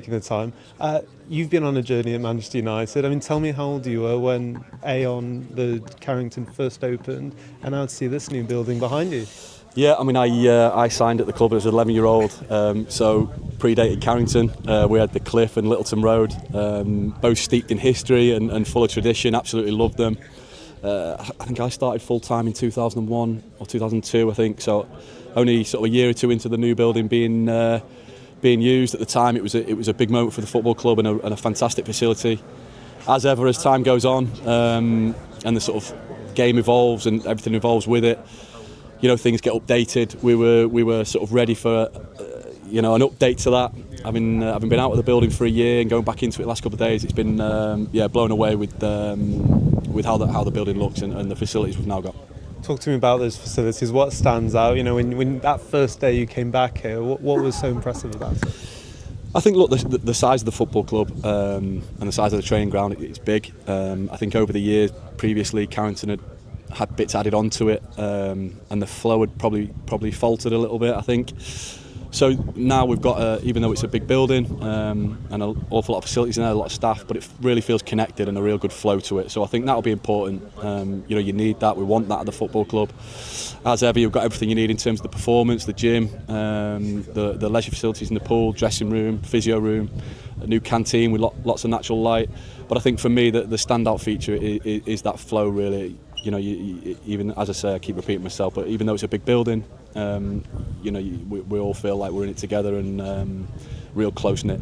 Taking the time. You've been on a journey at Manchester United. I mean, tell me how old you were when the Carrington first opened, and now to see this new building behind you. Yeah, I mean, I signed at the club as an 11-year-old, so predated Carrington. We had the Cliff and Littleton Road, both steeped in history and full of tradition. Absolutely loved them. I think I started full time in 2001 or 2002, I think. So only sort of a year or two into the new building being used. At the time, it was a big moment for the football club and a fantastic facility. As ever, as time goes on and the sort of game evolves and everything evolves with it, you know, things get updated. We were sort of ready for an update to that. Having been out of the building for a year and going back into it the last couple of days, it's been blown away with how the building looks and the facilities we've now got. Talk to me about those facilities. What stands out? You know, when that first day you came back here, what was so impressive about it? I think, look, the size of the football club and the size of the training ground, it's big. I think over the years previously, Carrington had bits added onto it, and the flow had probably faltered a little bit, I think. So now we've got, even though it's a big building and an awful lot of facilities in there, a lot of staff, but it really feels connected and a real good flow to it. So I think that'll be important. You need that. We want that at the football club. As ever, you've got everything you need in terms of the performance, the gym, the leisure facilities in the pool, dressing room, physio room, a new canteen with lots of natural light. But I think for me, the standout feature is that flow, really. You know, even as I say, I keep repeating myself, but even though it's a big building, we all feel like we're in it together and real close knit.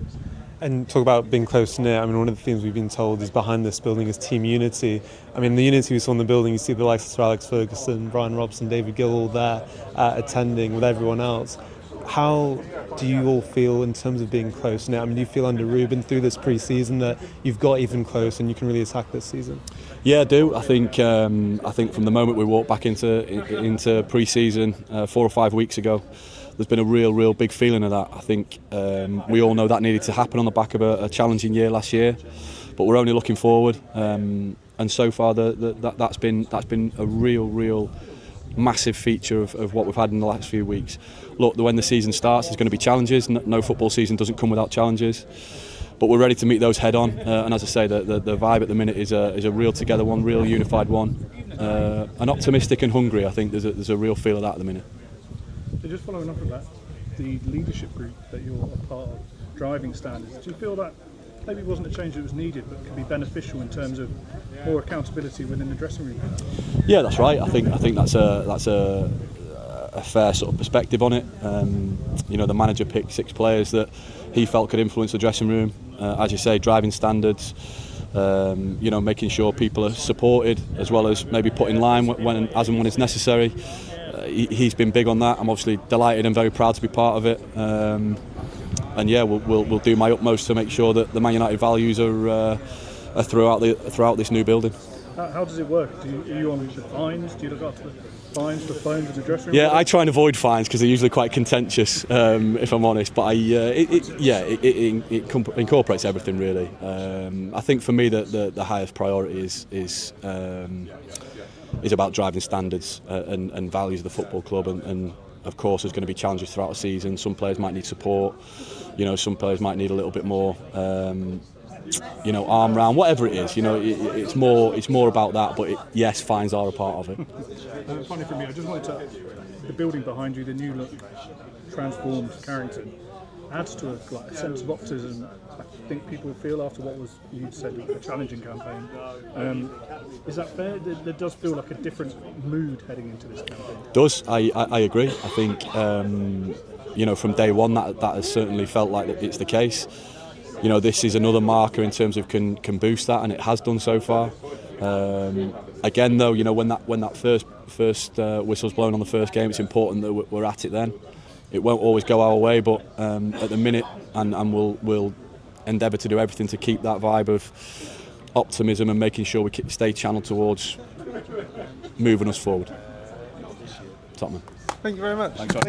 And talk about being close knit. I mean, one of the things we've been told is behind this building is team unity. I mean, the unity we saw in the building, you see the likes of Sir Alex Ferguson, Brian Robson, David Gill all there attending with everyone else. How do you all feel in terms of being close knit? I mean, do you feel under Ruben through this pre-season that you've got even close and you can really attack this season? Yeah, I do. I think from the moment we walked back into pre-season 4 or 5 weeks ago, there's been a real big feeling of that. I think we all know that needed to happen on the back of a challenging year last year, but we're only looking forward. And so far, that's been a real massive feature of what we've had in the last few weeks. Look, when the season starts, there's going to be challenges. No football season doesn't come without challenges. But we're ready to meet those head on, and as I say, the vibe at the minute is a real together one, real unified one, and optimistic and hungry. I think there's a real feel of that at the minute. So just following up on that, the leadership group that you're a part of, driving standards, do you feel that maybe it wasn't a change that was needed, but could be beneficial in terms of more accountability within the dressing room? Yeah, that's right. I think that's a fair sort of perspective on it. The manager picked 6 players that he felt could influence the dressing room. As you say, driving standards, making sure people are supported as well as maybe put in line as and when it's necessary. He's been big on that. I'm obviously delighted and very proud to be part of it. We'll do my utmost to make sure that the Man United values are throughout this new building. How does it work? Are you on the fines? Do you look after the fines, the phones in the dressing room? Yeah, I try and avoid fines because they're usually quite contentious, if I'm honest. But it incorporates everything really. I think for me the highest priority is about driving standards and values of the football club. And of course, there's going to be challenges throughout the season. Some players might need support. Some players might need a little bit more. Arm round, whatever it is, it's more about that. But yes, fines are a part of it. It's funny for me. I just wanted to. The building behind you, the new look, transformed Carrington, adds to a sense of optimism. I think people feel after what was, you said, a challenging campaign. Is that fair? There does feel like a different mood heading into this campaign. Does I agree? I think from day one that has certainly felt like it's the case. This is another marker in terms of can boost that, and it has done so far. Again, though, when that first whistle's blown on the first game, it's important that we're at it then. It won't always go our way, but at the minute, and we'll endeavour to do everything to keep that vibe of optimism and making sure we stay channeled towards moving us forward. Top man. Thank you very much. Thanks.